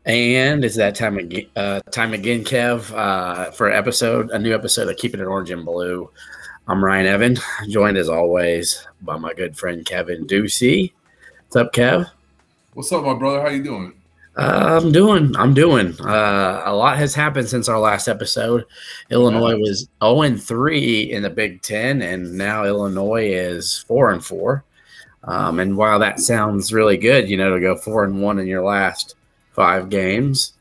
And it's that time again, Kev, for a new episode of Keeping It Orange and Blue. I'm Ryan Evan, joined as always by my good friend Kevin Ducey. What's up, Kev? What's up, my brother? How you doing? I'm doing. A lot has happened since our last episode. It Illinois has. was 0-3 in the Big Ten, and now Illinois is 4-4. And while that sounds really good, to go 4-1 in your last 5 games,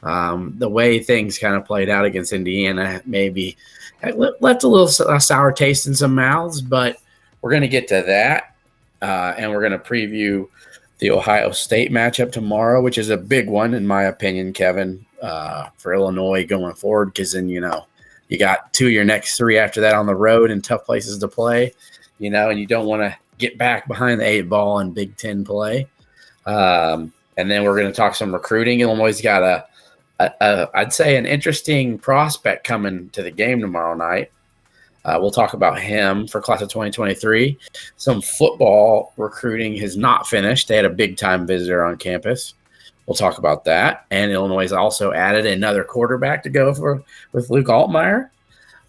the way things kind of played out against Indiana maybe left a little sour taste in some mouths, but we're going to get to that. And we're going to preview the Ohio State matchup tomorrow, which is a big one, in my opinion, Kevin, for Illinois going forward, because then, you got 2 of your next 3 after that on the road in tough places to play, and you don't want to get back behind the 8 ball in Big Ten play. And then we're going to talk some recruiting. Illinois got I'd say an interesting prospect coming to the game tomorrow night. We'll talk about him for class of 2023. Some football recruiting has not finished. They had a big-time visitor on campus. We'll talk about that. And Illinois has also added another quarterback to go with Luke Altmaier.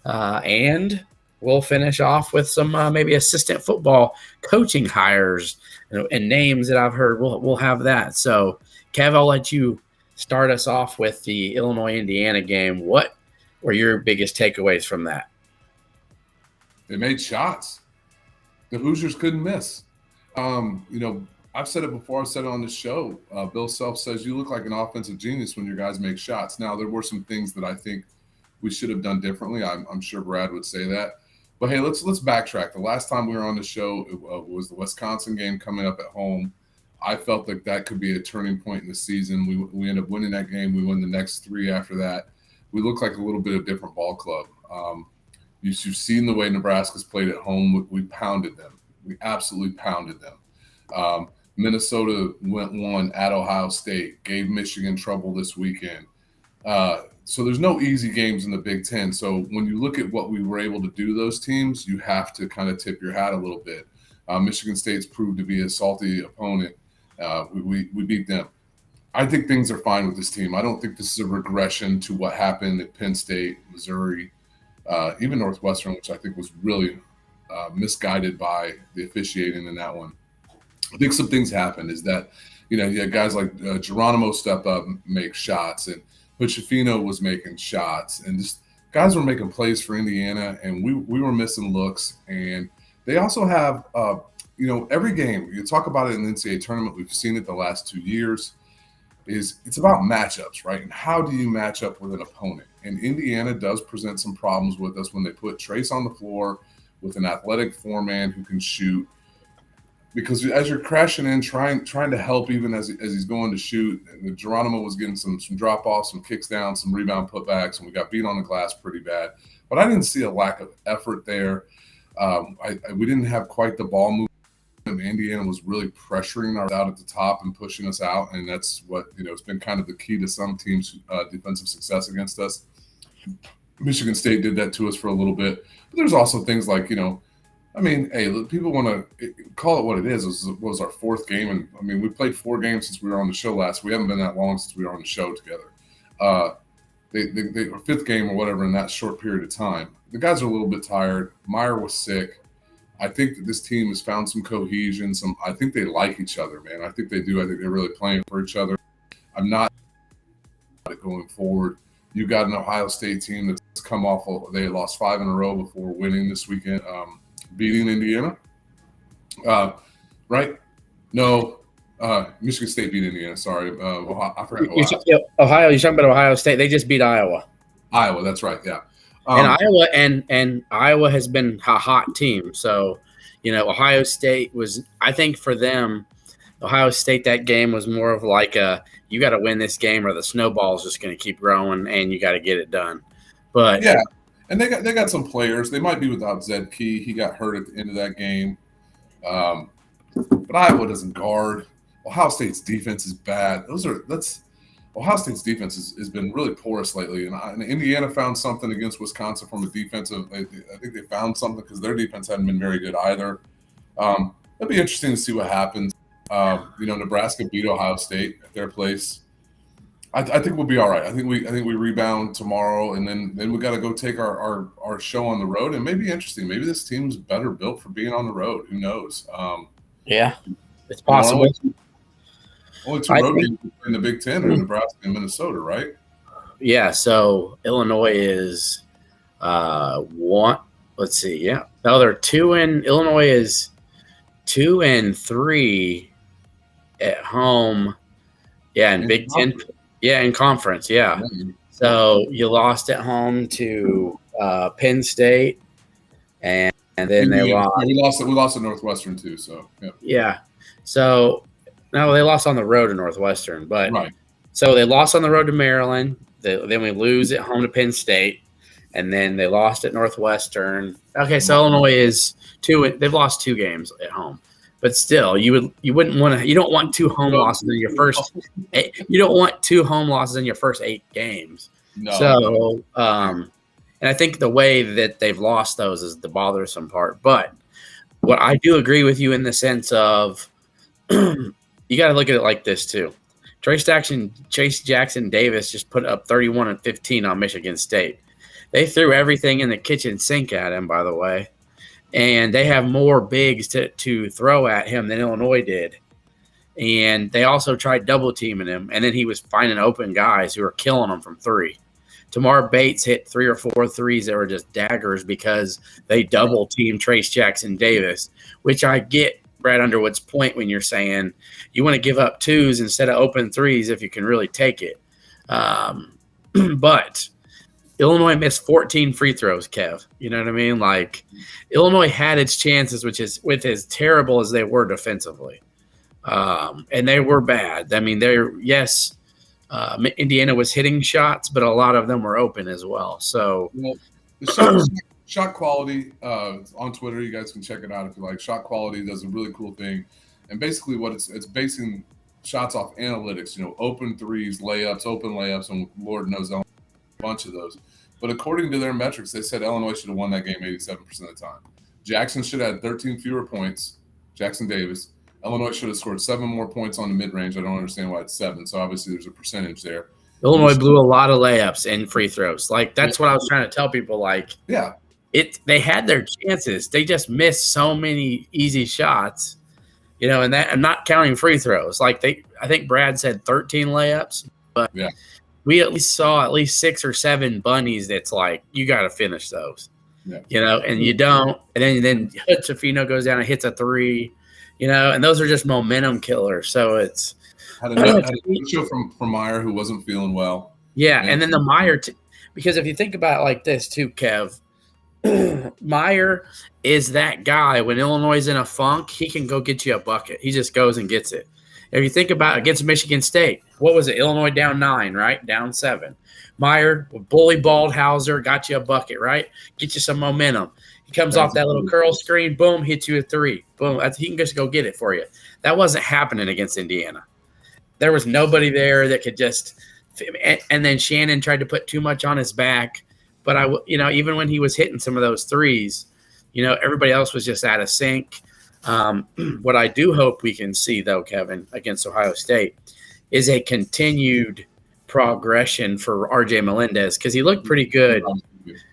And we'll finish off with some maybe assistant football coaching hires and names that I've heard. We'll have that. So, Kev, I'll let you start us off with the Illinois-Indiana game. What were your biggest takeaways from that? They made shots. The Hoosiers couldn't miss. I've said it before. I've said it on the show. Bill Self says you look like an offensive genius when your guys make shots. Now, there were some things that I think we should have done differently. I'm sure Brad would say that. But hey, let's backtrack. The last time we were on the show was the Wisconsin game coming up at home. I felt like that could be a turning point in the season. We ended up winning that game. We won the next 3 after that. We look like a little bit of different ball club. You've seen the way Nebraska's played at home. We pounded them. We absolutely pounded them. Minnesota won at Ohio State, gave Michigan trouble this weekend. So there's no easy games in the Big Ten. So when you look at what we were able to do those teams, you have to kind of tip your hat a little bit. Michigan State's proved to be a salty opponent. We beat them. I think things are fine with this team. I don't think this is a regression to what happened at Penn State, Missouri, even Northwestern, which I think was really misguided by the officiating in that one. I think some things happened is that, you had guys like Geronimo step up, make shots, and Puchafino was making shots, and just guys were making plays for Indiana, and we were missing looks. And they also have, every game, you talk about it in the NCAA tournament, we've seen it the last 2 years, it's about matchups, right? And how do you match up with an opponent? And Indiana does present some problems with us when they put Trace on the floor with an athletic four-man who can shoot. Because as you're crashing in, trying to help even as he's going to shoot, and Geronimo was getting some drop-offs, some kicks down, some rebound putbacks, and we got beat on the glass pretty bad. But I didn't see a lack of effort there. We didn't have quite the ball movement. Indiana was really pressuring us out at the top and pushing us out, and that's what, it's been kind of the key to some teams' defensive success against us. Michigan State did that to us for a little bit. But there's also things like, hey, people want to call it what it is. It was our 4th game, and we played 4 games since we were on the show last. We haven't been that long since we were on the show together. They were 5th game or whatever in that short period of time. The guys are a little bit tired. Meyer was sick. I think that this team has found some cohesion. I think they like each other, man. I think they do. I think they're really playing for each other. I'm not going forward. You got an Ohio State team that's come off. They lost 5 in a row before winning this weekend. Beating Indiana, right? No, Michigan State beat Indiana. Sorry, I forgot. Ohio. You're talking about Ohio State. They just beat Iowa. Iowa, that's right. Yeah, and Iowa has been a hot team. So, Ohio State was. I think for them, Ohio State, that game was more of like you got to win this game or the snowball's just going to keep growing and you got to get it done. But yeah. And they got some players. They might be without Zed Key. He got hurt at the end of that game. But Iowa doesn't guard. Ohio State's defense is bad. Ohio State's defense has been really porous lately. And Indiana found something against Wisconsin from a defensive. I think they found something because their defense hadn't been very good either. It'll be interesting to see what happens. Nebraska beat Ohio State at their place. I think we'll be all right. I think we rebound tomorrow, and then we got to go take our show on the road, and maybe interesting. Maybe this team's better built for being on the road. Who knows? Yeah, it's possible. Only two road games in the Big Ten are Nebraska and Minnesota, right? Yeah. So Illinois is one. Let's see. Yeah. No, they're Illinois is 2-3 at home. Yeah, in Big Ten. Yeah, in conference. Yeah. So you lost at home to Penn State, and then they lost. We lost at Northwestern too. So yeah. So no, they lost on the road to Northwestern, but right. So they lost on the road to Maryland. Then we lose at home to Penn State, and then they lost at Northwestern. Okay, so Illinois is they've lost 2 games at home. But still, you wouldn't want to. You don't want 2 home losses in your first. You don't want 2 home losses in your first 8 games. No. So, and I think the way that they've lost those is the bothersome part. But what I do agree with you in the sense of, you got to look at it like this too. Chase Jackson Davis just put up 31 and 15 on Michigan State. They threw everything in the kitchen sink at him, by the way. And they have more bigs to throw at him than Illinois did. And they also tried double teaming him. And then he was finding open guys who were killing him from 3. Tamar Bates hit 3 or 4 threes that were just daggers because they double teamed Trace Jackson Davis, which I get Brad Underwood's point when you're saying you want to give up 2s instead of open 3s if you can really take it. But Illinois missed 14 free throws, Kev. You know what I mean? Like, Illinois had its chances, which is with as terrible as they were defensively. And they were bad. I mean, Indiana was hitting shots, but a lot of them were open as well. So, the shot quality on Twitter, you guys can check it out if you like. Shot quality does a really cool thing. And basically what it's basing shots off analytics, open threes, layups, open layups, and Lord knows a bunch of those. But according to their metrics, they said Illinois should have won that game 87% of the time. Jackson should have had 13 fewer points, Jackson Davis. Illinois should have scored 7 more points on the mid-range. I don't understand why it's 7, so obviously there's a percentage there. Illinois blew a lot of layups and free throws. Like, that's what I was trying to tell people. Like, yeah, they had their chances. They just missed so many easy shots, and that I'm not counting free throws. Like, I think Brad said 13 layups, but yeah. We at least saw 6 or 7 bunnies that's like, you got to finish those, and you don't. And then Tofino goes down and hits a 3, and those are just momentum killers. So it's had a show from Meyer who wasn't feeling well. Yeah, and then the Meyer, because if you think about it like this too, Kev, Meyer is that guy when Illinois is in a funk, he can go get you a bucket. He just goes and gets it. If you think about it, against Michigan State, what was it? Illinois down 9, right? Down 7. Meyer, bully Baldhauser, got you a bucket, right? Get you some momentum. He comes off that little curl screen, boom, hits you a 3. Boom, he can just go get it for you. That wasn't happening against Indiana. There was nobody there that could just – and then Shannon tried to put too much on his back. But, even when he was hitting some of those 3s, everybody else was just out of sync. What I do hope we can see, though, Kevin, against Ohio State, is a continued progression for R.J. Melendez because he looked pretty good.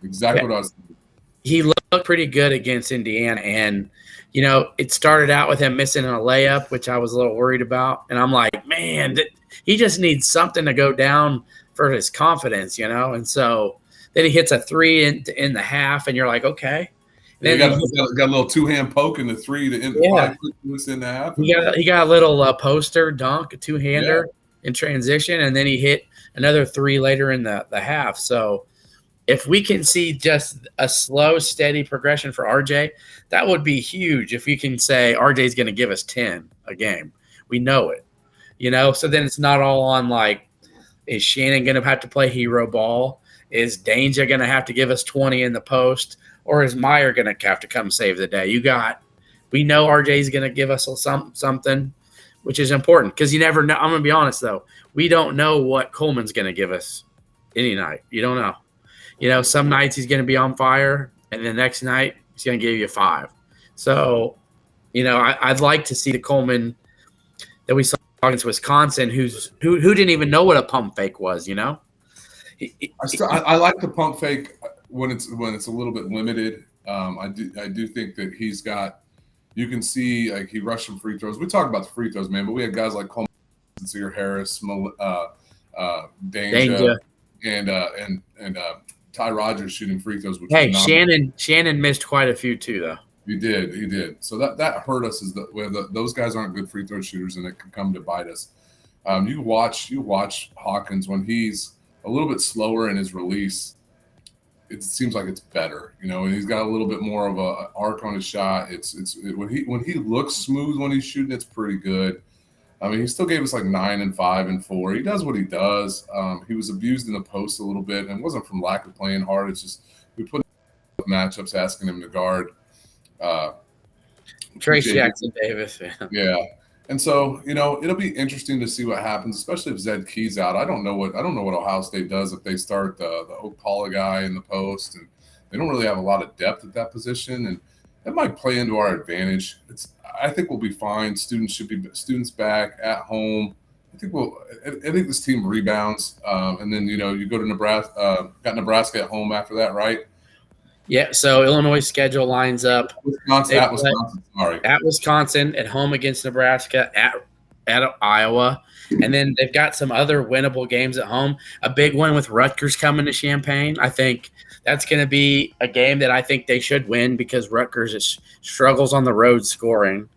Exactly what I was thinking. He looked pretty good against Indiana, and it started out with him missing a layup, which I was a little worried about, and I'm like, man, he just needs something to go down for his confidence, and so then he hits a 3 in the half, and you're like, okay. Then got a little 2-hand poke in the 3 to end the 5 minutes in the half. He got a little poster dunk, a 2-hander in transition, and then he hit another 3 later in the half. So if we can see just a slow, steady progression for RJ, that would be huge. If we can say RJ is going to give us 10 a game, we know it. So then it's not all on like, is Shannon going to have to play hero ball? Is Danger going to have to give us 20 in the post? Or is Meyer going to have to come save the day? We know RJ is going to give us something, which is important because you never know. I'm going to be honest, though. We don't know what Coleman's going to give us any night. You don't know. Some nights he's going to be on fire, and the next night he's going to give you 5. So, I'd like to see the Coleman that we saw against Wisconsin, who didn't even know what a pump fake was. I like the pump fake when it's a little bit limited. I do think that he's got. You can see like he rushed some free throws. We talked about the free throws, man, but we had guys like Coleman, Sincere Harris, Danger, and Ty Rogers shooting free throws. Hey, Shannon missed quite a few too, though. He did. So that hurt us is that those guys aren't good free throw shooters, and it can come to bite us. You watch Hawkins when he's a little bit slower in his release. It seems like it's better, and he's got a little bit more of a arc on his shot. When he looks smooth when he's shooting, it's pretty good. I mean, he still gave us like 9 and 5 and 4. He does what he does. He was abused in the post a little bit, and it wasn't from lack of playing hard. It's just we put matchups asking him to guard Trace Jackson Davis. Yeah. And so, it'll be interesting to see what happens, especially if Zed Key's out. I don't know what Ohio State does if they start the Okpala guy in the post, and they don't really have a lot of depth at that position, and that might play into our advantage. I think we'll be fine. Students back at home. I think this team rebounds, and then you go to Nebraska. Got Nebraska at home after that, right? Yeah, so Illinois' schedule lines up at Wisconsin, at home against Nebraska, at Iowa, and then they've got some other winnable games at home. A big one with Rutgers coming to Champaign. I think that's going to be a game that I think they should win because Rutgers struggles on the road scoring.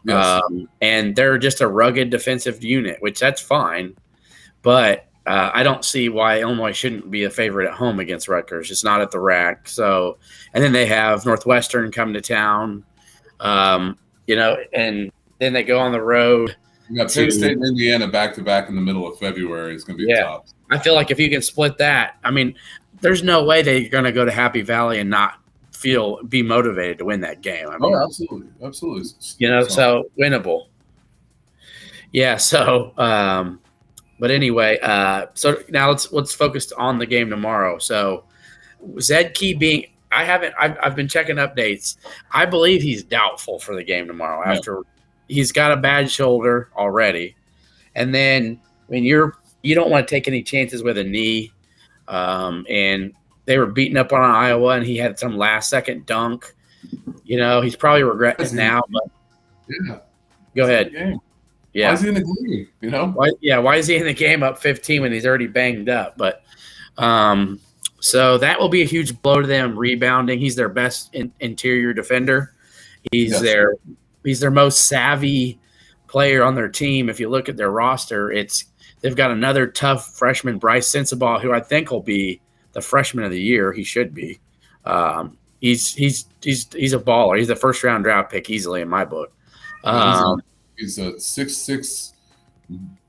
Yes. And they're just a rugged defensive unit, which that's fine. But I don't see why Illinois shouldn't be a favorite at home against Rutgers. It's not at the rack. So, and then they have Northwestern come to town, and then they go on the road. You got Penn State and Indiana back-to-back in the middle of February. It's going to be tough. I feel like if you can split that, I mean, there's no way they're going to go to Happy Valley and not be motivated to win that game. I mean, absolutely. So winnable. Yeah. So, but anyway, so now let's focus on the game tomorrow. So Zed Key I've been checking updates. I believe he's doubtful for the game tomorrow after he's got a bad shoulder already. And then you don't want to take any chances with a knee. And they were beating up on Iowa, and he had some last-second dunk. He's probably regretting it now. But go ahead. Yeah. Why is he in the game? Why is he in the game up 15 when he's already banged up? But so that will be a huge blow to them rebounding. He's their best interior defender. He's their most savvy player on their team. If you look at their roster, they've got another tough freshman, Bryce Sensabaugh, who I think will be the freshman of the year. He should be. He's a baller. He's the first-round draft pick easily in my book. He's a 6'6"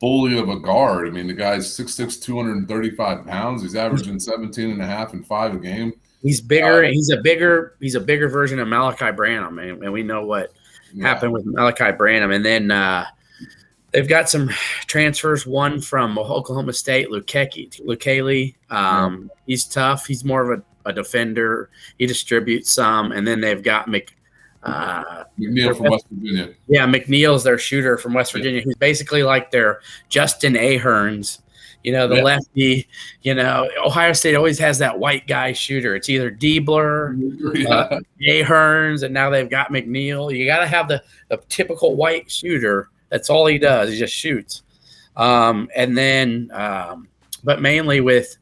bully of a guard. I mean, the guy's 6'6", 235 pounds. He's averaging 17 and a half and 5 a game. He's bigger. He's a bigger version of Malachi Branham, and we know what happened with Malachi Branham. And then they've got some transfers. One from Oklahoma State, Lukele. He's tough. He's more of a defender. He distributes some. And then they've got McNeil from West Virginia. Yeah, McNeil's their shooter from West Virginia, who's basically like their Justin Aherns, the lefty. Ohio State always has that white guy shooter. It's either Diebler, Aherns, and now they've got McNeil. You got to have the typical white shooter. That's all he does. He just shoots. And then, but mainly with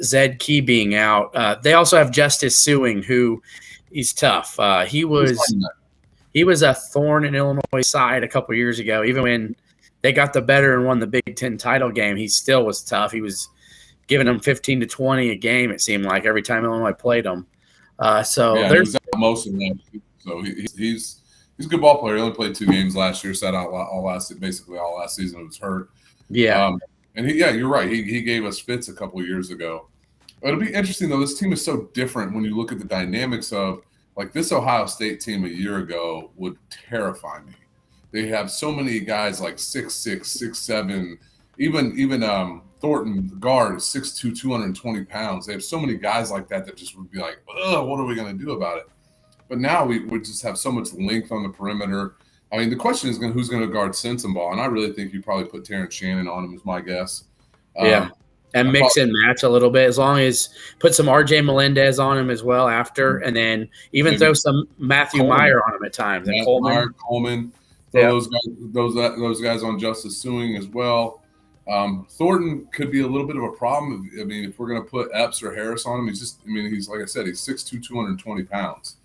Zed Key being out, they also have Justice Sewing, who – he's tough. He was a thorn in Illinois' side a couple years ago. Even when they got the better and won the Big Ten title game, he still was tough. He was giving them 15 to 20 a game, it seemed like, every time Illinois played them. There's most of them. So he's a good ball player. He only played 2 games last year, sat out all last season. He was hurt. Yeah. You're right. He gave us fits a couple of years ago. It'll be interesting, though. This team is so different when you look at the dynamics of, like, this Ohio State team a year ago would terrify me. They have so many guys like 6'6", 6'7", even Thornton, the guard, is 6'2", 220 pounds. They have so many guys like that just would be like, ugh, what are we going to do about it? But now we just have so much length on the perimeter. I mean, the question is who's going to guard Sensabaugh, and I really think you probably put Terrence Shannon on him, is my guess. Yeah. And mix and match a little bit, as long as put some RJ Melendez on him as well after, and then even throw some Matthew Meyer on him at times. And Coleman, throw those guys on Justice Suing as well. Thornton could be a little bit of a problem. I mean, if we're going to put Epps or Harris on him, he's like I said, he's 6'2", 220 pounds.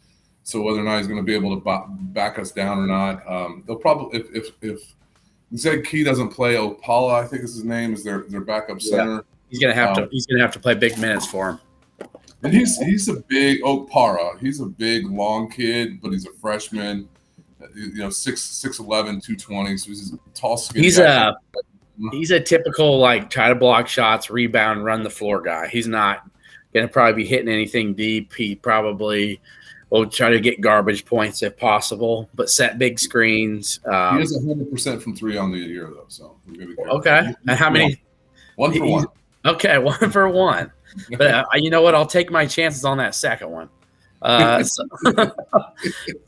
So whether or not he's going to be able to back us down or not, they'll probably if Zed Key doesn't play, Opala, I think is his name, is their backup center. He's gonna have to play big minutes for him. And he's a big Opara. He's a big long kid, but he's a freshman. 6'11", 220. So he's a tall, skinny guy. He's a typical try to block shots, rebound, run the floor guy. He's not gonna probably be hitting anything deep. He probably will try to get garbage points if possible, but set big screens. He is 100% from three on the year though. So we're gonna be careful. Okay. And how many? One for one. Okay, 1 for 1. But you know what? I'll take my chances on that second one.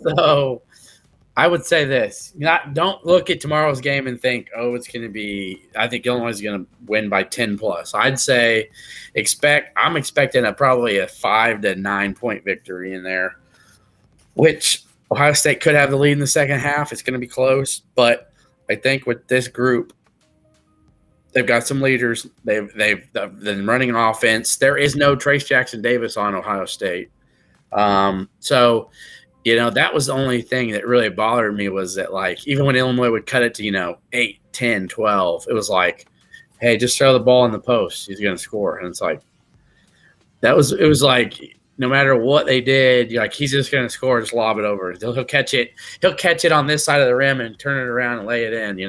So I would say this: don't look at tomorrow's game and think, "Oh, it's going to be." I think Illinois is going to win by 10 plus. I'd say I'm expecting probably a 5 to 9 point victory in there, which Ohio State could have the lead in the second half. It's going to be close, but I think with this group, they've got some leaders. They've been running an offense. There is no Trace Jackson Davis on Ohio State. So, that was the only thing that really bothered me was that, even when Illinois would cut it to, 8, 10, 12, it was like, hey, just throw the ball in the post. He's going to score. And it's like, it was like, no matter what they did, he's just going to score, just lob it over. He'll catch it. He'll catch it on this side of the rim and turn it around and lay it in,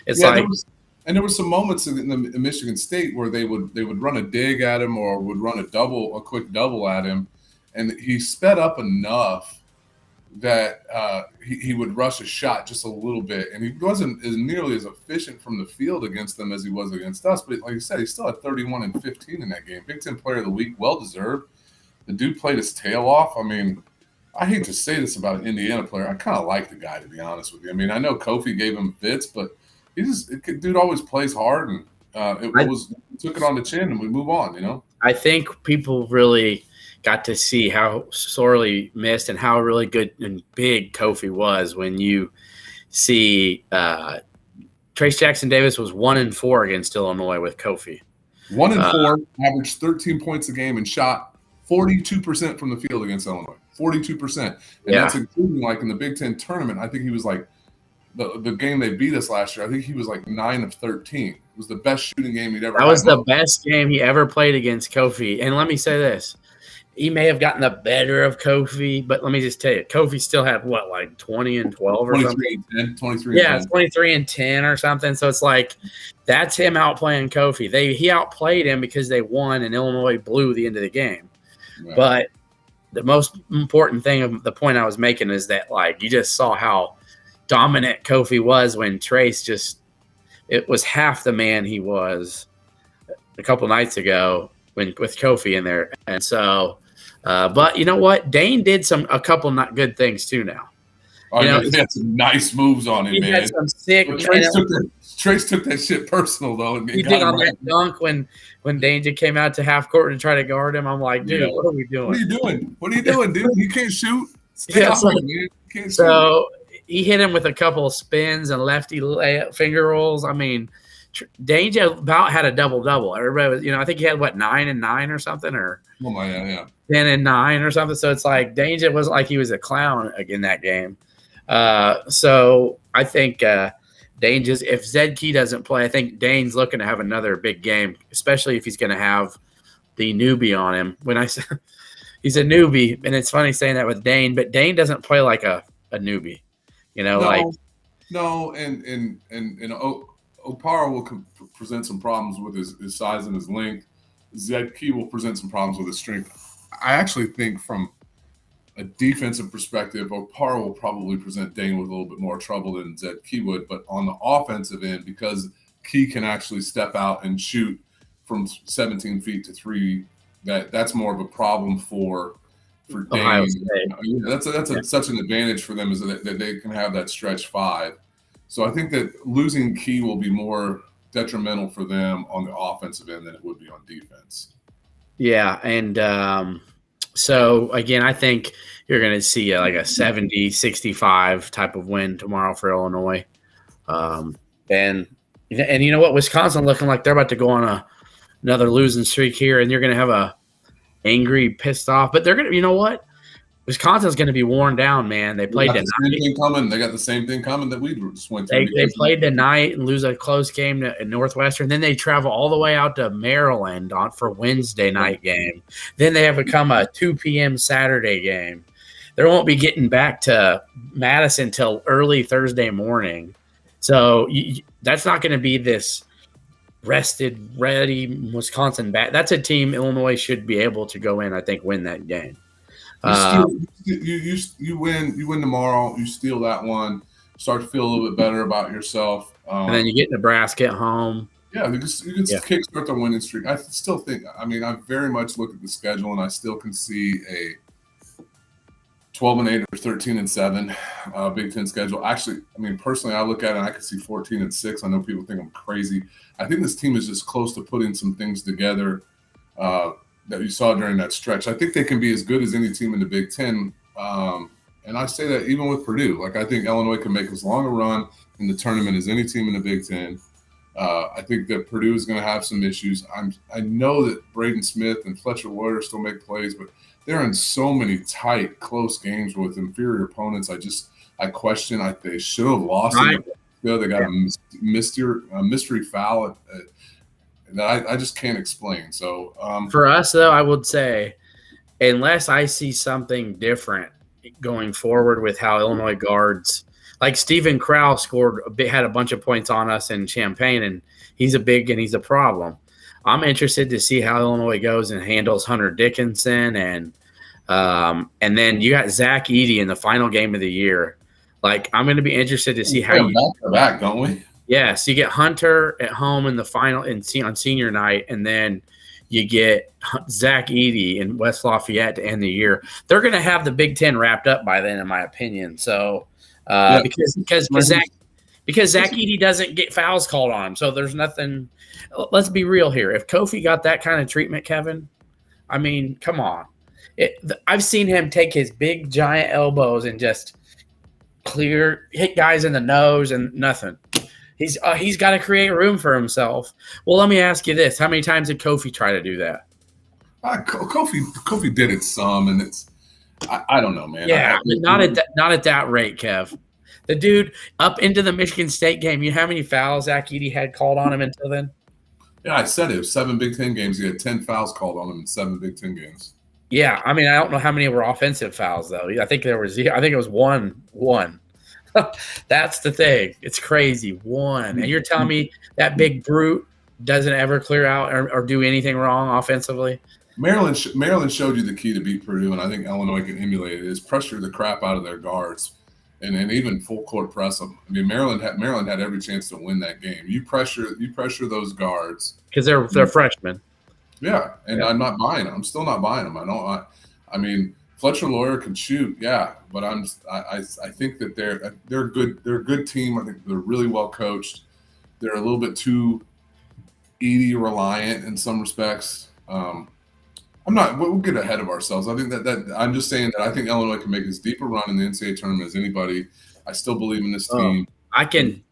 It's And there were some moments in Michigan State where they would run a dig at him or would run a quick double at him, and he sped up enough that he would rush a shot just a little bit, and he wasn't nearly as efficient from the field against them as he was against us. But like you said, he still had 31 and 15 in that game. Big Ten Player of the Week, well deserved. The dude played his tail off. I mean, I hate to say this about an Indiana player. I kind of like the guy, to be honest with you. I mean, I know Kofi gave him fits, but dude always plays hard, and took it on the chin, and we move on. I think people really got to see how sorely missed and how really good and big Kofi was when you see Trace Jackson Davis was 1-4 against Illinois with Kofi. 1-4, averaged 13 points a game, and shot 42% from the field against Illinois. 42%, and that's including in the Big Ten tournament. I think he was the game they beat us last year, I think he was 9 of 13. It was the best shooting game he'd ever had. That was the best game he ever played against Kofi. And let me say this. He may have gotten the better of Kofi, but let me just tell you, Kofi still had 20 and 12 or 23 something? And 10, 23 and 10. 23 and 10 or something. So it's that's him outplaying Kofi. He outplayed him because they won and Illinois blew the end of the game. Right. But the most important thing of the point I was making is that you just saw how dominant Kofi was when Trace it was half the man he was a couple nights ago with Kofi in there. And so, but you know what? Dane did a couple not good things too now. He had some nice moves on him, man. Had some sick. Trace took that shit personal though. And he did on that dunk when Danger came out to half court and tried to guard him. I'm like, dude, what are we doing? What are you doing, dude? You can't shoot. Stay off him, man. You can't shoot. He hit him with a couple of spins and lefty layup finger rolls. I mean, Danger about had a double-double. Everybody was, I think he had 9 and 9 or something, or 10 and 9 or something. So it's Danger was he was a clown in that game. So I think Dane's, if Zed Key doesn't play, I think Dane's looking to have another big game, especially if he's going to have the newbie on him. When I say he's a newbie, and it's funny saying that with Dane, but Dane doesn't play like a newbie. No, and Opara will present some problems with his size and his length. Zed Key will present some problems with his strength. I actually think from a defensive perspective, Opara will probably present Dane with a little bit more trouble than Zed Key would. But on the offensive end, because Key can actually step out and shoot from 17 feet to 3, that's more of a problem for for Ohio Dane. State. That's such an advantage for them is that they can have that stretch 5. So I think that losing Key will be more detrimental for them on the offensive end than it would be on defense. Yeah, and so again, I think you're going to see like a 70-65 type of win tomorrow for Illinois. And you know what? Wisconsin looking like they're about to go on another losing streak here, and you're going to have a angry, pissed off. But they're going to, you know what? Wisconsin's going to be worn down, man. They played tonight. They got the same thing coming that we just went through. They played tonight and lose a close game to Northwestern. Then they travel all the way out to Maryland for Wednesday night game. Then they have become a 2 p.m. Saturday game. They won't be getting back to Madison till early Thursday morning. So that's not going to be this rested, ready Wisconsin bat. That's a team Illinois should be able to go in, I think, win that game. You win tomorrow. You steal that one. Start to feel a little bit better about yourself. And then you get Nebraska at home. Yeah, you can kickstart the winning streak. I still think. I mean, I very much look at the schedule, and I still can see a 12-8 or 13-7 Big Ten schedule. Actually, I mean, personally, I look at it and I can see 14-6. I know people think I'm crazy. I think this team is just close to putting some things together that you saw during that stretch. I think they can be as good as any team in the Big Ten. And I say that even with Purdue. Like, I think Illinois can make as long a run in the tournament as any team in the Big Ten. I think that Purdue is going to have some issues. I know that Braden Smith and Fletcher Loyer still make plays, but they're in so many tight, close games with inferior opponents. I question. They should have lost. Right. They got a mystery foul that I just can't explain. So for us, though, I would say, unless I see something different going forward with how Illinois guards, like Stephen Crowell had a bunch of points on us in Champaign, and he's a problem. I'm interested to see how Illinois goes and handles Hunter Dickinson, and then you got Zach Edey in the final game of the year. Like, I'm going to be interested to see how you back, don't we? Yeah, so you get Hunter at home in the final on senior night, and then you get Zach Edey in West Lafayette to end the year. They're going to have the Big Ten wrapped up by then, in my opinion. So because Zach Edey doesn't get fouls called on him, so there's nothing. Let's be real here. If Kofi got that kind of treatment, Kevin, I mean, come on. I've seen him take his big giant elbows and just hit guys in the nose and nothing. He's got to create room for himself. Well, let me ask you this: how many times did Kofi try to do that? Kofi did it some, and I don't know, man. Yeah, but not at that rate, Kev. The dude up into the Michigan State game. You know how many fouls Zach Edey had called on him until then? Yeah, I said it was 7 Big Ten games. He had 10 fouls called on him in 7 Big Ten games. Yeah, I mean, I don't know how many were offensive fouls though. I think it was one. That's the thing. It's crazy. One. And you're telling me that big brute doesn't ever clear out or do anything wrong offensively? Maryland showed you the key to beat Purdue, and I think Illinois can emulate it, is pressure the crap out of their guards and even full court press them. I mean, Maryland had every chance to win that game. You pressure those guards. Because they're freshmen. Yeah, and yeah. I'm not buying them. I'm still not buying them. I mean, Fletcher Loyer can shoot, yeah, but I think that they're good. They're a good team. I think they're really well coached. They're a little bit too Edey reliant in some respects. We'll get ahead of ourselves. I think that I'm just saying that I think Illinois can make as deep a run in the NCAA tournament as anybody. I still believe in this team. I can.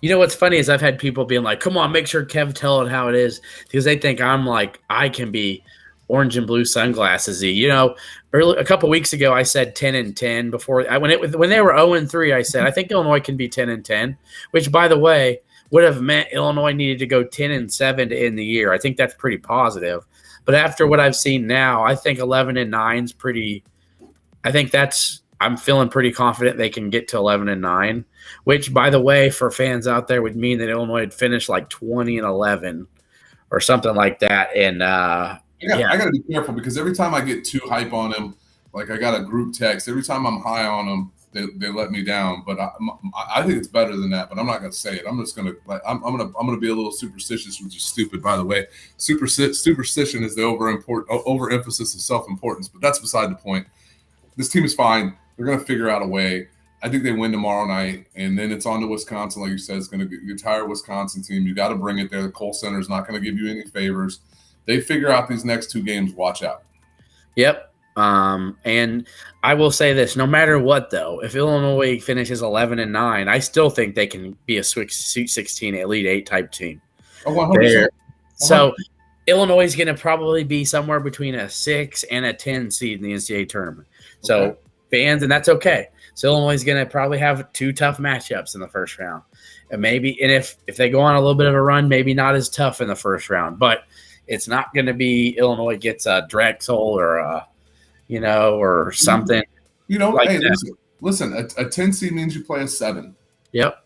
You know what's funny is I've had people being like, "Come on, make sure Kev tell it how it is," because they think I'm like I can be orange and blue sunglasses-y. You know, a couple weeks ago I said 10-10 before when they were 0-3. I said I think Illinois can be 10-10, which by the way would have meant Illinois needed to go 10-7 to end the year. I think that's pretty positive. But after what I've seen now, I think 11-9 is pretty. I think I'm feeling pretty confident they can get to 11-9, which, by the way, for fans out there would mean that Illinois would finish like 20-11 or something like that. And I got to be careful because every time I get too hype on him, like I got a group text. Every time I'm high on him, they let me down. But I think it's better than that. But I'm not going to say it. I'm just going to I'm going to be a little superstitious, which is stupid, by the way. Superstition is the overemphasis of self-importance. But that's beside the point. This team is fine. They're going to figure out a way. I think they win tomorrow night, and then it's on to Wisconsin. Like you said, it's going to be the entire Wisconsin team. You got to bring it there. The Kohl Center is not going to give you any favors. They figure out these next 2 games. Watch out. Yep. And I will say this: no matter what, though, if Illinois finishes 11-9, I still think they can be a Sweet 16, Elite 8 type team. Oh, 100%. So Illinois is going to probably be somewhere between a 6 and a 10 seed in the NCAA tournament. So fans, and that's okay. So Illinois is going to probably have 2 tough matchups in the first round, and if they go on a little bit of a run, maybe not as tough in the first round, but it's not going to be Illinois gets a Drexel or a, or something. Like hey, listen, a 10 seed means you play a 7. Yep.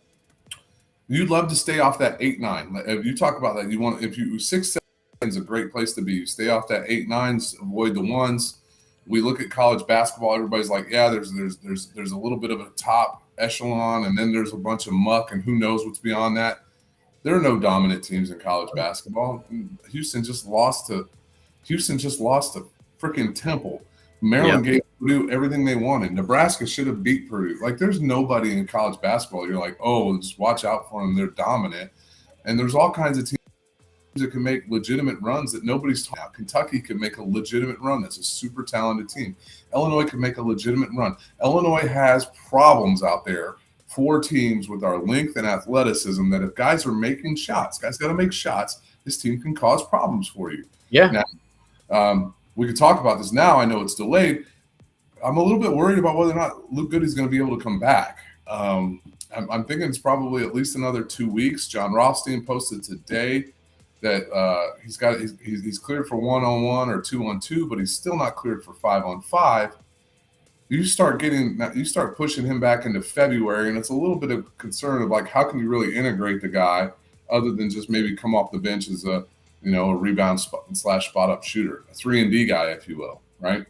You'd love to stay off that 8-9. If you talk about that, you want 6-7 is a great place to be. You stay off that 8-9s, avoid the 1s. We look at college basketball. Everybody's like, yeah, there's a little bit of a top echelon, and then there's a bunch of muck, and who knows what's beyond that. There are no dominant teams in college basketball. Houston just lost to freaking Temple. Maryland gave Purdue everything they wanted. Nebraska should have beat Purdue. Like, there's nobody in college basketball. You're like, oh, just watch out for them. They're dominant. And there's all kinds of teams that can make legitimate runs that nobody's talking about. Kentucky can make a legitimate run. That's a super talented team. Illinois can make a legitimate run. Illinois has problems out there for teams with our length and athleticism that if guys are making shots, guys got to make shots, this team can cause problems for you. Yeah. Now, we could talk about this now. I know it's delayed. I'm a little bit worried about whether or not Luke Goody's going to be able to come back. I'm thinking it's probably at least another 2 weeks. John Rothstein posted today that he's cleared for 1-on-1 or 2-on-2, but he's still not cleared for 5-on-5. You start pushing him back into February, and it's a little bit of concern of like, how can you really integrate the guy other than just maybe come off the bench as a rebound spot up shooter, a 3-and-D guy, if you will, right?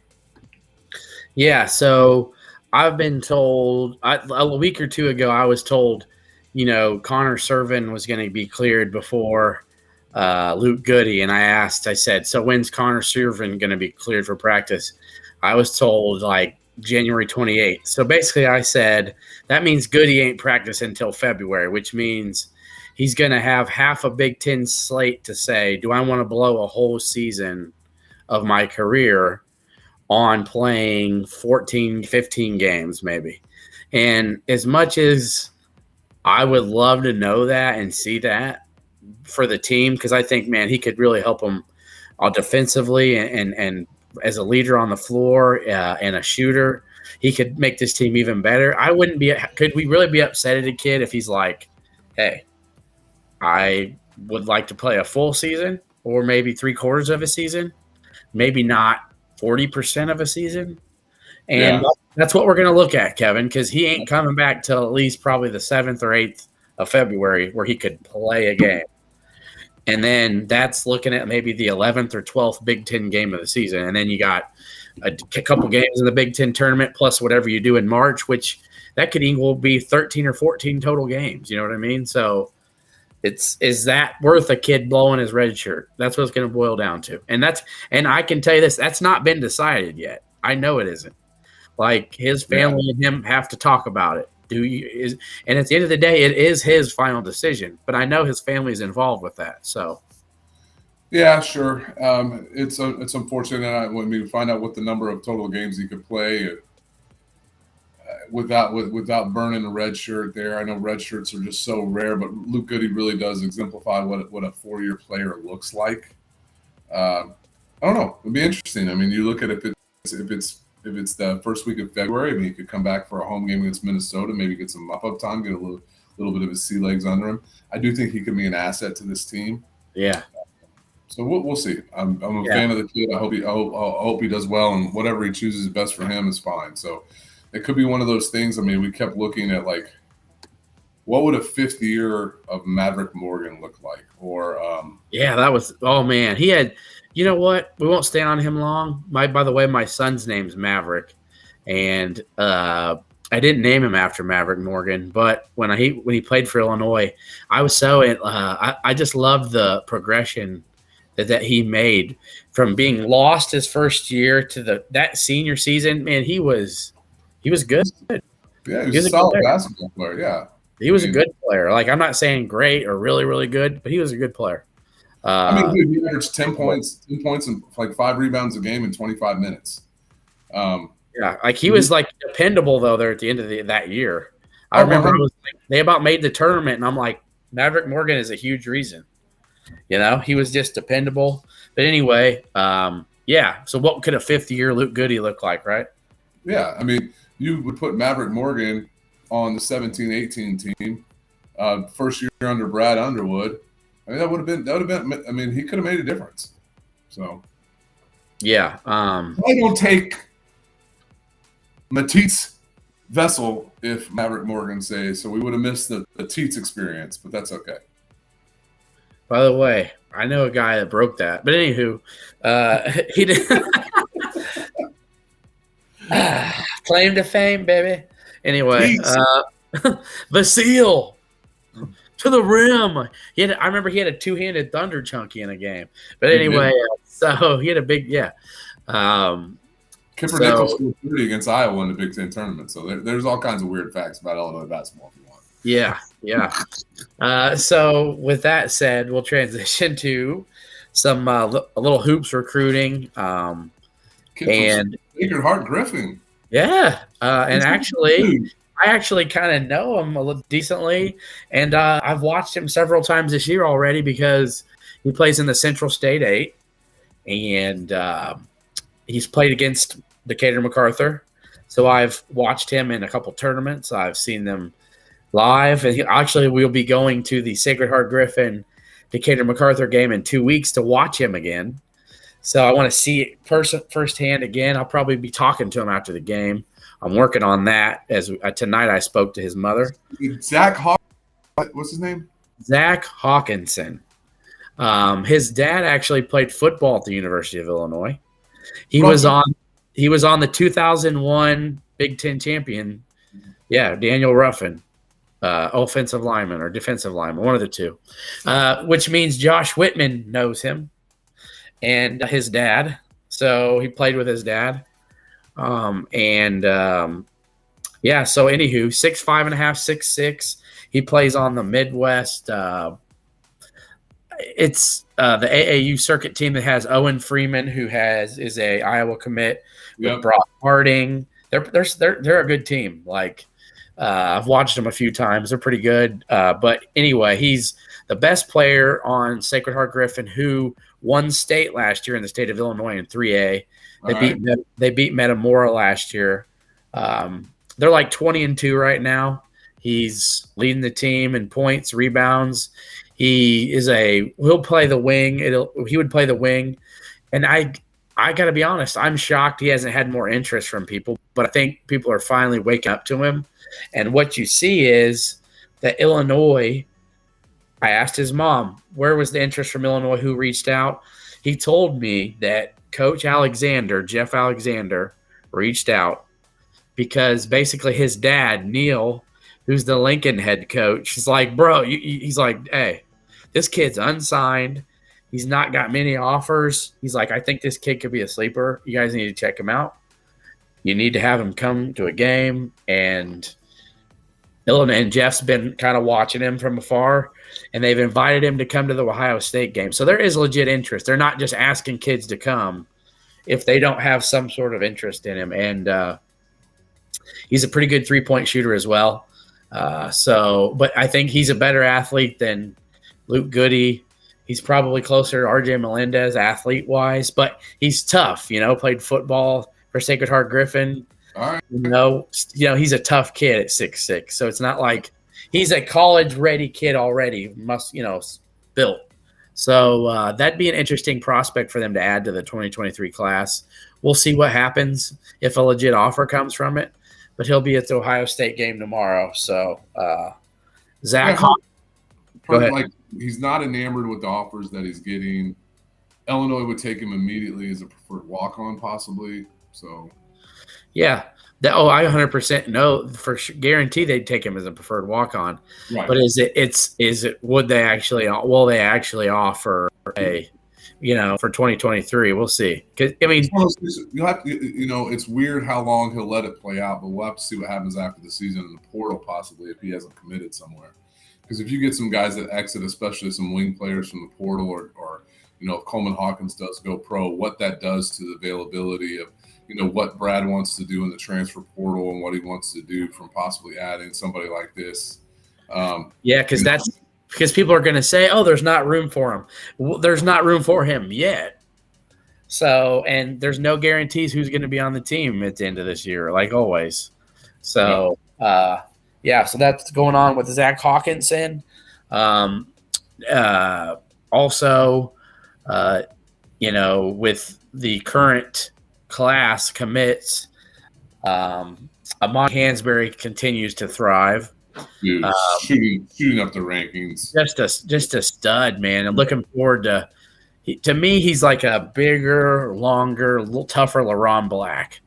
Yeah. So I've been told a week or 2 ago, I was told, Connor Servin was going to be cleared before Luke Goody. And I said, so when's Connor Servin going to be cleared for practice? I was told like January 28th. So basically I said, that means Goody ain't practicing until February, which means he's going to have half a Big Ten slate to say, do I want to blow a whole season of my career on playing 14, 15 games maybe? And as much as I would love to know that and see that for the team, because I think, man, he could really help them defensively and as a leader on the floor and a shooter, he could make this team even better. Could we really be upset at a kid if he's like, hey, I would like to play a full season or maybe 3/4 of a season, maybe not 40% of a season. And that's what we're going to look at, Kevin, because he ain't coming back till at least probably the 7th or 8th of February where he could play a game. And then that's looking at maybe the 11th or 12th Big Ten game of the season. And then you got a couple games in the Big Ten tournament plus whatever you do in March, which that could equal be 13 or 14 total games. You know what I mean? So is that worth a kid blowing his red shirt? That's what it's going to boil down to. And I can tell you this, that's not been decided yet. I know it isn't. Like, his family and him have to talk about it. And at the end of the day, it is his final decision. But I know his family is involved with that. So, yeah, sure. It's unfortunate when we find out what the number of total games he could play without burning a red shirt there. I know red shirts are just so rare, but Luke Goody really does exemplify what a 4-year player looks like. I don't know. It'd be interesting. I mean, you look at if it's the first week of February, I mean, he could come back for a home game against Minnesota, maybe get some mop-up time, get a little bit of his sea legs under him. I do think he can be an asset to this team. Yeah. So we'll see. I'm a fan of the kid. I hope he does well, and whatever he chooses best for him is fine. So it could be one of those things. I mean, we kept looking at, like, what would a 5th year of Maverick Morgan look like? Or that was – oh, man. He had – you know what? We won't stay on him long. By the way, my son's name's Maverick. And I didn't name him after Maverick Morgan, but when he played for Illinois, I was so I just loved the progression that he made from being lost his first year to that senior season. Man, he was good. Yeah, he He was was a a good solid player. basketball player. Yeah, He was a good player. Like, I'm not saying great or really, really good, but he was a good player. Dude, he averaged 10 points, and like 5 rebounds a game in 25 minutes. Yeah, like he was like dependable though. There at the end of that year, I remember they about made the tournament, and I'm like, Maverick Morgan is a huge reason. He was just dependable. But anyway, yeah. So what could a 5th-year Luke Goody look like, right? Yeah, you would put Maverick Morgan on the 17-18 team, first year under Brad Underwood. That would have been. He could have made a difference. So, yeah. I don't take Matisse Vessel if Maverick Morgan says so. We would have missed the Teats experience, but that's okay. By the way, I know a guy that broke that. But anywho, he did claim to fame, baby. Anyway, Vasile to the rim. I remember he had a 2-handed thunder chunky in a game. But anyway, so he had a big Kipper Nichols scored 30 against Iowa in the Big Ten tournament. So there's all kinds of weird facts about Illinois basketball if you want. Yeah. So with that said, we'll transition to some a little hoops recruiting. And Sacred Heart Griffin. Yeah. And actually, I actually kind of know him a little decently. And I've watched him several times this year already because he plays in the Central State 8. And he's played against Decatur MacArthur. So I've watched him in a couple tournaments. I've seen them live. And we'll be going to the Sacred Heart Griffin Decatur MacArthur game in 2 weeks to watch him again. So I want to see it firsthand again. I'll probably be talking to him after the game. I'm working on that. As tonight I spoke to his mother. Zach what's his name? Zach Hawkinson. His dad actually played football at the University of Illinois. He was on the 2001 Big Ten champion. Yeah, Daniel Ruffin, offensive lineman or defensive lineman, one of the two. Which means Josh Whitman knows him and his dad. So he played with his dad. So anywho, 6'5.5", 6'6". He plays on the Midwest. It's the AAU circuit team that has Owen Freeman, who is a Iowa commit, with Brock Harding. They're a good team. Like, I've watched them a few times. They're pretty good. But anyway, he's the best player on Sacred Heart Griffin, who won state last year in the state of Illinois in 3A. They beat Metamora last year. They're like 20-2 right now. He's leading the team in points, rebounds. He'll play the wing. He would play the wing. And I got to be honest, I'm shocked he hasn't had more interest from people, but I think people are finally waking up to him. And what you see is that Illinois, I asked his mom, where was the interest from Illinois, who reached out? He told me that Coach Jeff Alexander, reached out because basically his dad, Neil, who's the Lincoln head coach, is like, bro, he's like, hey, this kid's unsigned. He's not got many offers. He's like, I think this kid could be a sleeper. You guys need to check him out. You need to have him come to a game. And Illinois and Jeff's been kind of watching him from afar, and they've invited him to come to the Ohio State game. So there is legit interest. They're not just asking kids to come if they don't have some sort of interest in him. And he's a pretty good three-point shooter as well. But I think he's a better athlete than Luke Goody. He's probably closer to RJ Melendez athlete-wise, but he's tough, played football for Sacred Heart Griffin. All right. He's a tough kid at 6'6". So it's not like he's a college-ready kid already, built. So that'd be an interesting prospect for them to add to the 2023 class. We'll see what happens if a legit offer comes from it, but he'll be at the Ohio State game tomorrow. So Zach, go ahead. Like, he's not enamored with the offers that he's getting. Illinois would take him immediately as a preferred walk-on, possibly. So, yeah. I 100% know for sure, guarantee they'd take him as a preferred walk-on. Right. But is it will they actually offer a for 2023? We'll see. 'Cause, I mean, you have to, it's weird how long he'll let it play out, but we'll have to see what happens after the season in the portal, possibly if he hasn't committed somewhere. Because if you get some guys that exit, especially some wing players from the portal, or if Coleman Hawkins does go pro, what that does to the availability of what Brad wants to do in the transfer portal and what he wants to do from possibly adding somebody like this. Because people are going to say, "Oh, there's not room for him." Well, there's not room for him yet. So, and there's no guarantees who's going to be on the team at the end of this year, like always. So, so that's going on with Zach Hawkinson. Also, with the current class commits, Amon Hansberry continues to thrive. Dude, shooting up the rankings. Just a stud, man. I'm looking forward to me, he's like a bigger, longer, a little tougher LaRon Black.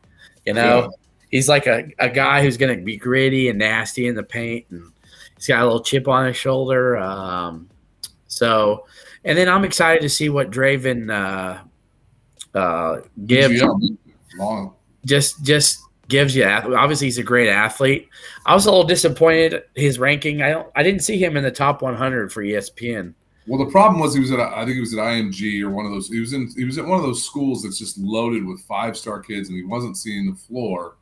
He's like a guy who's going to be gritty and nasty in the paint, and he's got a little chip on his shoulder. And then I'm excited to see what Draven gives. Long. Just gives you. Obviously, he's a great athlete. I was a little disappointed his ranking. I didn't see him in the top 100 for ESPN. Well, the problem was I think he was at IMG or one of those. He was at one of those schools that's just loaded with 5-star kids, and he wasn't seeing the floor.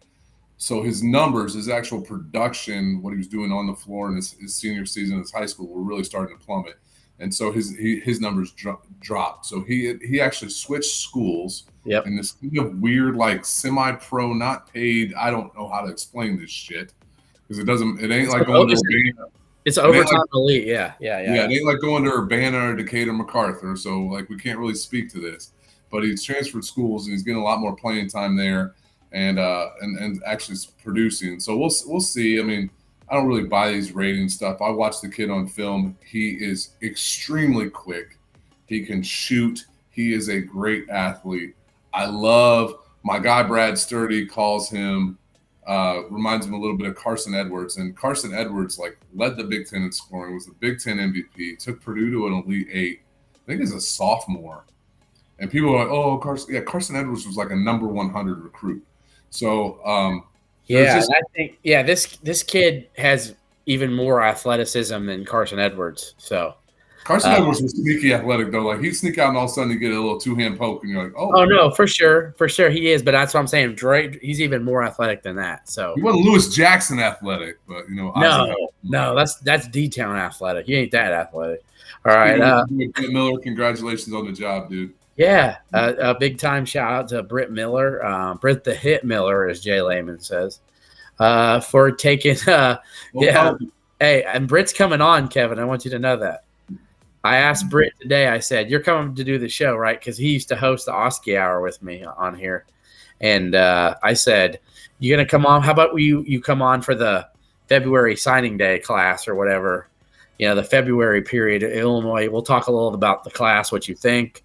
So his numbers, his actual production, what he was doing on the floor in his senior season, his high school, were really starting to plummet. And so his numbers dropped. So he actually switched schools. Yep. And this kind of weird, like semi-pro, not paid. I don't know how to explain this shit because it ain't like going to Urbana. It's overtime elite. Yeah. It ain't like going to Urbana or Decatur MacArthur. So like we can't really speak to this. But he's transferred schools and he's getting a lot more playing time there, and actually producing. So we'll see. I mean, I don't really buy these rating stuff. I watched the kid on film. He is extremely quick. He can shoot. He is a great athlete. I love my guy Brad Sturdy calls him, reminds him a little bit of Carson Edwards. And Carson Edwards led the Big Ten in scoring, was the Big Ten MVP, took Purdue to an Elite Eight. I think as a sophomore. And people are like, oh, Carson Edwards was like a number 100 recruit. So I think this kid has even more athleticism than Carson Edwards. So Carson Edwards was sneaky athletic though. Like he'd sneak out and all of a sudden he'd get a little 2-hand poke, and you're like, oh no, for sure he is. But that's what I'm saying. Drake, he's even more athletic than that. So he wasn't Lewis Jackson athletic, but no, that's D-Town athletic. He ain't that athletic. All right, Britt Miller, congratulations on the job, dude. Yeah, a big time shout out to Britt Miller, Britt the Hit Miller, as Jay Lehman says, for taking. Hey, and Britt's coming on, Kevin. I want you to know that. I asked Britt today. I said, "You're coming to do the show, right?" Because he used to host the Oski Hour with me on here, and I said, "You're gonna come on? How about you come on for the February signing day class or whatever? The February period at Illinois. We'll talk a little about the class, what you think."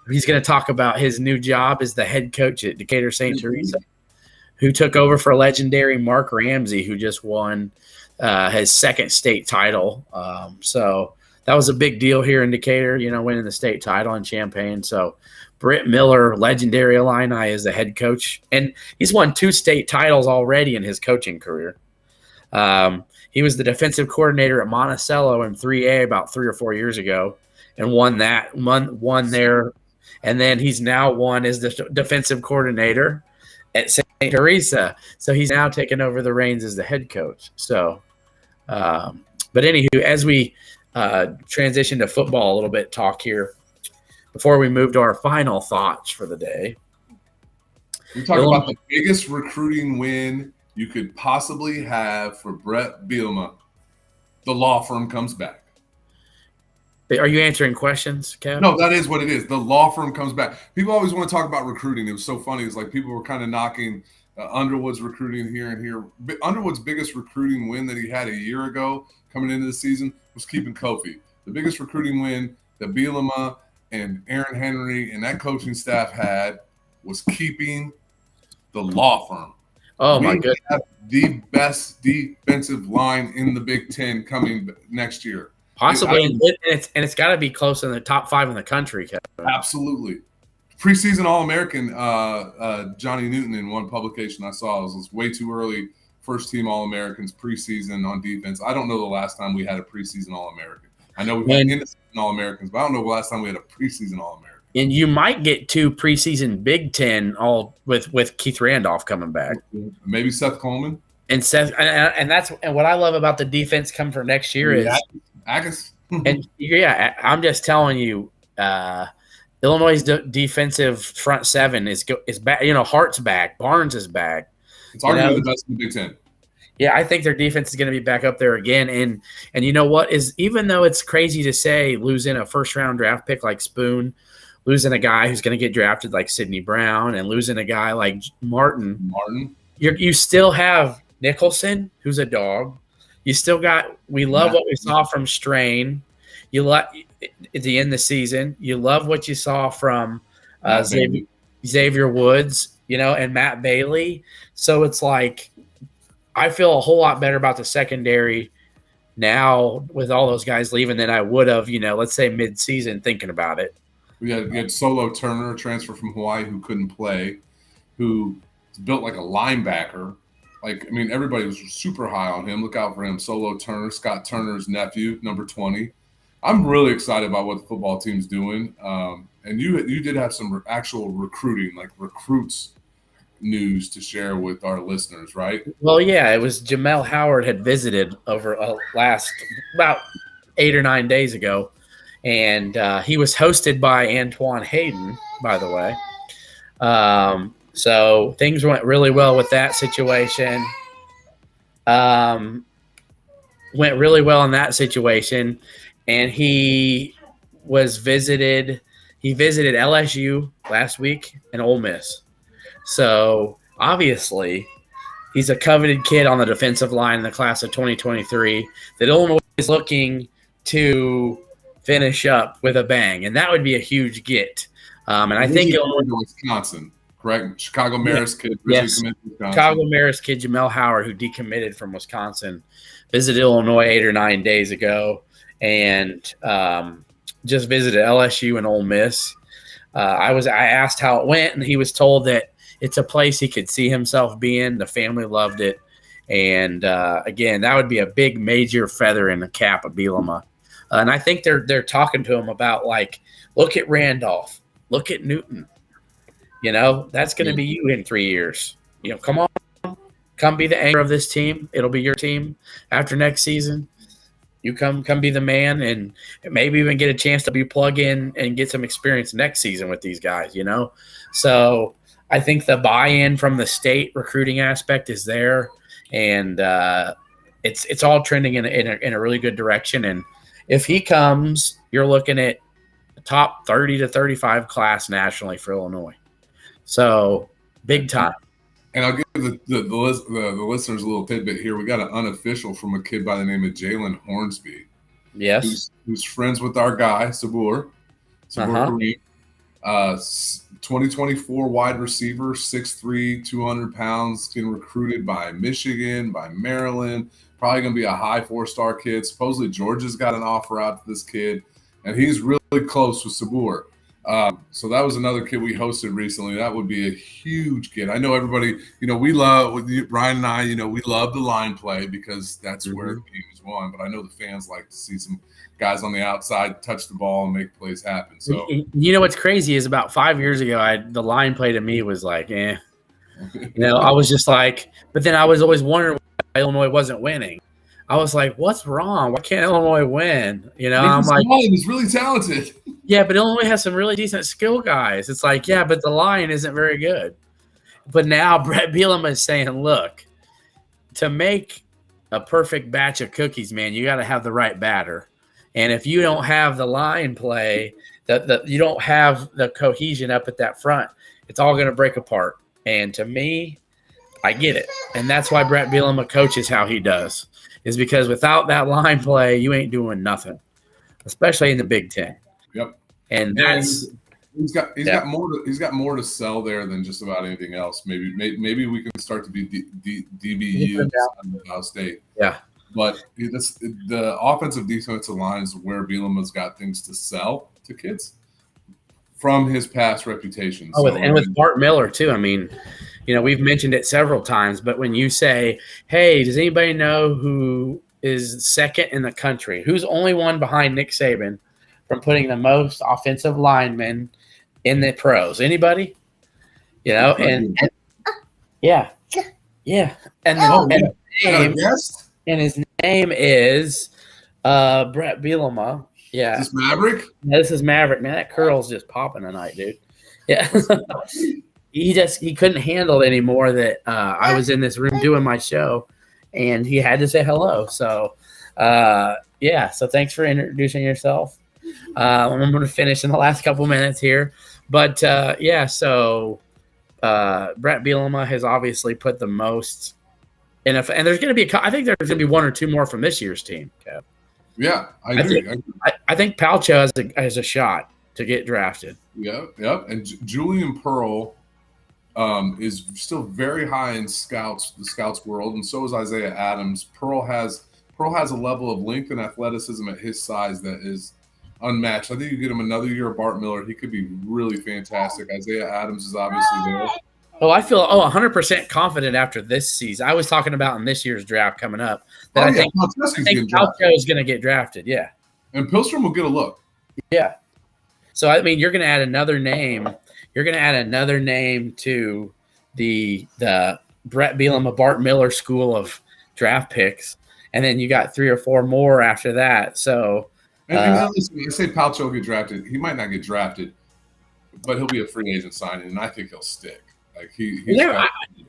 He's going to talk about his new job as the head coach at Decatur St. Teresa, who took over for legendary Mark Ramsey, who just won his second state title. So that was a big deal here in Decatur, winning the state title in Champaign. So Britt Miller, legendary Illini, is the head coach. And he's won 2 state titles already in his coaching career. He was the defensive coordinator at Monticello in 3A about 3 or 4 years ago and won there. And then he's now won as the defensive coordinator at St. Teresa. So he's now taken over the reins as the head coach. So, but anywho, as we transition to football a little bit, talk here before we move to our final thoughts for the day. We talk about the biggest recruiting win you could possibly have for Brett Bielema. The law firm comes back. Are you answering questions, Kev? No, that is what it is. The law firm comes back. People always want to talk about recruiting. It was so funny. It's like people were kind of knocking Underwood's recruiting here and here. Underwood's biggest recruiting win that he had a year ago coming into the season was keeping Kofi. The biggest recruiting win that Bielema and Aaron Henry and that coaching staff had was keeping the law firm. Oh, my We goodness. have the best defensive line in the Big Ten coming next year. Possibly, and it's got to be close in the top 5 in the country, Kevin. Absolutely. Preseason All-American Johnny Newton in one publication I saw was way too early. First team All-Americans preseason on defense. I don't know the last time we had a preseason All-American. I know we've had in-season All-Americans, but I don't know the last time we had a preseason All-American. And you might get 2 preseason Big Ten all with Keith Randolph coming back. Maybe Seth Coleman. And Seth, and that's what I love about the defense coming for next year is Agus. And I'm just telling you, Illinois' defensive front 7 is back. Hart's back, Barnes is back. It's arguably the best in the Big Ten. Yeah, I think their defense is going to be back up there again. And you know what is, even though it's crazy to say losing a first-round draft pick like Spoon, losing a guy who's going to get drafted like Sidney Brown, and losing a guy like Martin, you still have Nicholson, who's a dog. You still got. We love what we saw from Strain. You at the end of the season. You love what you saw from Xavier Woods, and Matt Bailey. So it's like, I feel a whole lot better about the secondary now with all those guys leaving than I would have, let's say mid-season thinking about it. We had Solo Turner, a transfer from Hawaii who couldn't play, who's built like a linebacker. Everybody was super high on him. Look out for him. Solo Turner, Scott Turner's nephew, number 20. I'm really excited about what the football team's doing. And you did have some actual recruiting, like recruits news to share with our listeners, right? Well, yeah, it was Jamel Howard had visited over about 8 or 9 days ago. And he was hosted by Antoine Hayden, by the way. So things went really well with that situation. Went really well in that situation. And he visited LSU last week and Ole Miss. So obviously he's a coveted kid on the defensive line in the class of 2023 that Illinois is looking to finish up with a bang, and that would be a huge get. And I think Wisconsin, correct? Chicago Marist kid. Yes, Chicago Marist kid Jamel Howard, who decommitted from Wisconsin, visited Illinois 8 or 9 days ago, and just visited LSU and Ole Miss. I asked how it went, and he was told that it's a place he could see himself being. The family loved it, and again, that would be a big major feather in the cap of Bielema. And I think they're talking to him about, like, look at Randolph, look at Newton. That's going to be you in 3 years. Come on, come be the anchor of this team. It'll be your team after next season. You come be the man, and maybe even get a chance to be plug in and get some experience next season with these guys. So I think the buy-in from the state recruiting aspect is there, and it's all trending in a really good direction. And if he comes, you're looking at a top 30 to 35 class nationally for Illinois. So big time. And I'll give the listeners a little tidbit here. We got an unofficial from a kid by the name of Jalen Hornsby. Yes. Who's friends with our guy, Sabur Kareem. 2024 wide receiver, 6'3", 200 pounds, getting recruited by Michigan, by Maryland. Probably going to be a high 4-star kid. Supposedly Georgia's got an offer out to this kid, and he's really close with Sabur. So that was another kid we hosted recently. That would be a huge kid. I know everybody, we love, with Ryan and I, we love the line play because that's where the game is won. But I know the fans like to see some guys on the outside touch the ball and make plays happen. So what's crazy is about 5 years ago, the line play to me was like, I was just like, but then I was always wondering why Illinois wasn't winning. I was like, what's wrong? Why can't Illinois win? I'm like, he's really talented. Yeah, but Illinois has some really decent skill guys. It's like, yeah, but the line isn't very good. But now Brett Bielema is saying, look, to make a perfect batch of cookies, man, you got to have the right batter. And if you don't have the line play, you don't have the cohesion up at that front, it's all going to break apart. And to me, I get it. And that's why Brett Bielema coaches how he does, is because without that line play, you ain't doing nothing, especially in the Big Ten. Yep. And that's He's got more to sell there than just about anything else. Maybe we can start to be DBU on Ohio State. Yeah. But the offensive defensive line is where Bielema's got things to sell to kids from his past reputation. With Bart Miller too. I mean, we've mentioned it several times, but when you say, "Hey, does anybody know who is second in the country? Who's only one behind Nick Saban from putting the most offensive linemen in the pros? Anybody?" And yeah. And his name is Brett Bielema. Yeah. Is this Maverick? Yeah, this is Maverick. Man, that curl's just popping tonight, dude. Yeah. he couldn't handle it anymore that I was in this room doing my show, and he had to say hello. So, so thanks for introducing yourself. I'm going to finish in the last couple minutes here. But, Brett Bielema has obviously put the most – and there's going to be I think there's going to be one or two more from this year's team, Kev. Yeah, I agree. I think Palcho has a shot to get drafted. Yeah. And Julian Pearl is still very high in the scouts world, and so is Isaiah Adams. Pearl has a level of length and athleticism at his size that is unmatched. I think you get him another year of Bart Miller, he could be really fantastic. Isaiah Adams is obviously there. Oh, I feel 100% confident after this season. I was talking about in this year's draft coming up that I think Palcho is going to get drafted. Yeah, and Pilstrom will get a look. Yeah. So I mean, you're going to add another name. You're going to add another name to the Brett Bielema, Bart Miller school of draft picks, and then you got 3 or 4 more after that. So, listen, I say Palcho will get drafted. He might not get drafted, but he'll be a free agent signing, and I think he'll stick. Like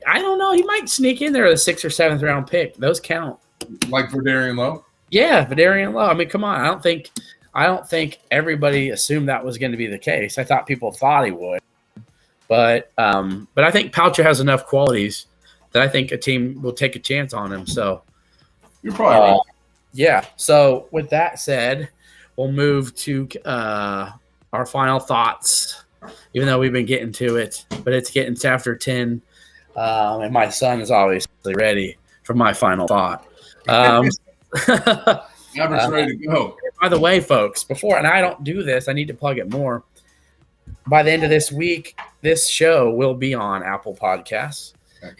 I don't know. He might sneak in there with a 6th or 7th round pick. Those count. Like Verdarian Lowe? Yeah, Verdarian Lowe. I mean, come on. I don't think everybody assumed that was going to be the case. I thought people thought he would. But I think Palcho has enough qualities that I think a team will take a chance on him. So you're probably right. Yeah. So with that said, we'll move to our final thoughts. Even though we've been getting to it, but it's getting to after 10, and my son is obviously ready for my final thought. Average ready to go. By the way, folks, and I don't do this, I need to plug it more. By the end of this week, this show will be on Apple Podcasts.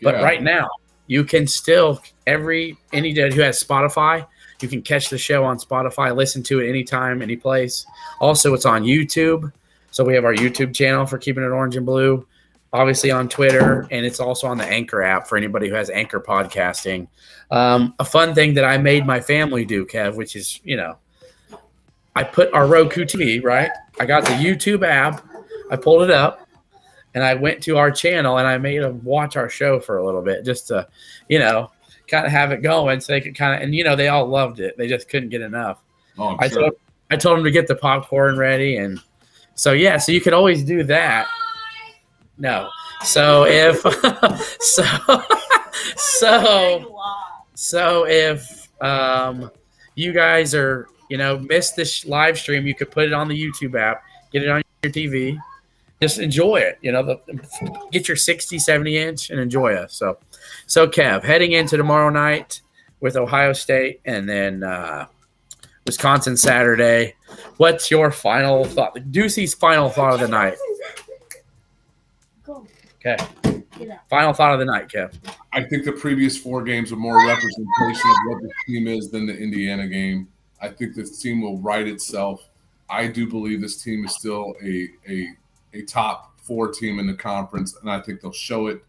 But right now, you can still any who has Spotify, you can catch the show on Spotify, listen to it anytime, any place. Also, it's on YouTube. So we have our YouTube channel for Keeping It Orange and Blue, obviously on Twitter, and it's also on the Anchor app for anybody who has Anchor podcasting. A fun thing that I made my family do, Kev, which is, I put our Roku TV, right? I got the YouTube app, I pulled it up, and I went to our channel, and I made them watch our show for a little bit just to, kind of have it going so they could and, they all loved it. They just couldn't get enough. Oh, I told them to get the popcorn ready, and so you could always do that. No. So if if you guys are, missed this live stream, you could put it on the YouTube app, get it on your TV, just enjoy it, get your 60, 70 inch and enjoy us. So Kev, heading into tomorrow night with Ohio State and then Wisconsin Saturday. What's your final thought? Deucey's final thought of the night. Okay. Final thought of the night, Kev. I think the previous 4 games are more representation of what the team is than the Indiana game. I think this team will right itself. I do believe this team is still a top 4 team in the conference, and I think they'll show it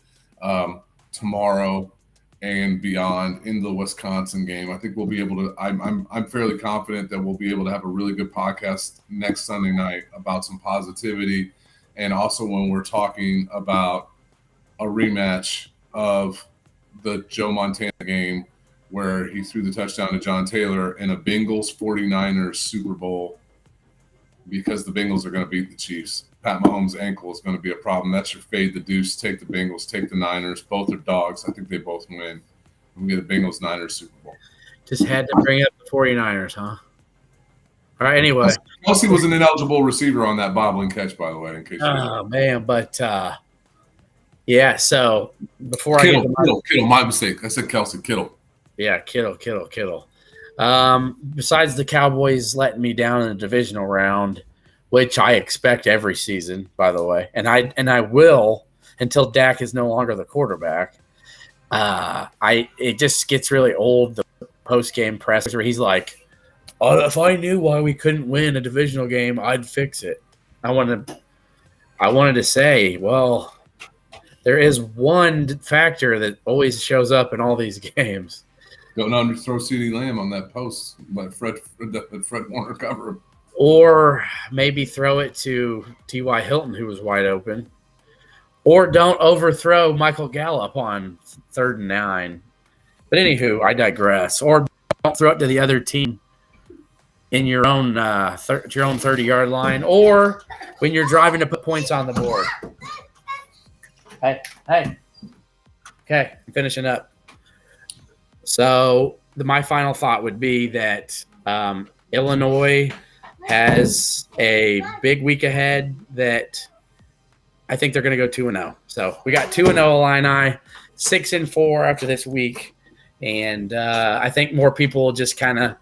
tomorrow and beyond in the Wisconsin game. I think we'll be able to. I'm fairly confident that we'll be able to have a really good podcast next Sunday night about some positivity, and also when we're talking about a rematch of the Joe Montana game where he threw the touchdown to John Taylor in a Bengals 49ers Super Bowl because the Bengals are going to beat the Chiefs. Pat Mahomes' ankle is going to be a problem. That's your fade the deuce. Take the Bengals. Take the Niners. Both are dogs. I think they both win. We get a Bengals-Niners Super Bowl. Just had to bring up the 49ers, huh? All right, anyway. Kelsey was an ineligible receiver on that bobbling catch, by the way. In case. Oh man, but yeah. So before Kittle, my mistake. I said Kelsey. Kittle. Yeah, Kittle. Besides the Cowboys letting me down in the divisional round, which I expect every season, by the way, and I will until Dak is no longer the quarterback. It just gets really old, the post game press where he's like, "Oh, if I knew why we couldn't win a divisional game, I'd fix it." I wanted to say, well, there is one factor that always shows up in all these games. Don't underthrow CeeDee Lamb on that post, but Fred Warner cover him. Or maybe throw it to T.Y. Hilton, who was wide open. Or don't overthrow Michael Gallup on 3rd and 9. But anywho, I digress. Or don't throw it to the other team in your own 30-yard line, or when you're driving to put points on the board. Hey. Okay, I'm finishing up. So my final thought would be that Illinois has a big week ahead that I think they're going to go 2-0. So we got 2-0 Illini, 6-4 after this week. And I think more people will just kind of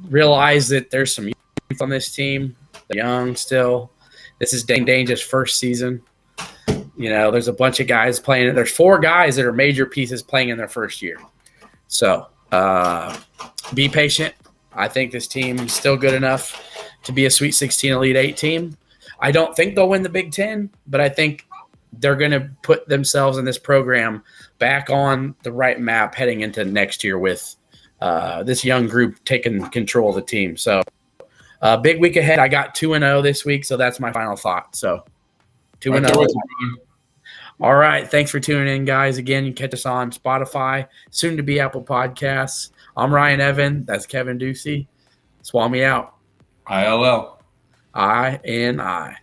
realize that there's some youth on this team. They're young still. This is Dane Dange's first season. You know, there's a bunch of guys playing. There's 4 guys that are major pieces playing in their first year. So be patient. I think this team is still good enough to be a Sweet 16 Elite 8 team. I don't think they'll win the Big Ten, but I think they're going to put themselves in this program back on the right map heading into next year with this young group taking control of the team. So big week ahead. I got 2-0 this week, so that's my final thought. So 2-0. All right. Thanks for tuning in, guys. Again, you can catch us on Spotify, soon to be Apple Podcasts. I'm Ryan Evan. That's Kevin Ducey. Swami out. ILL. I-N-I.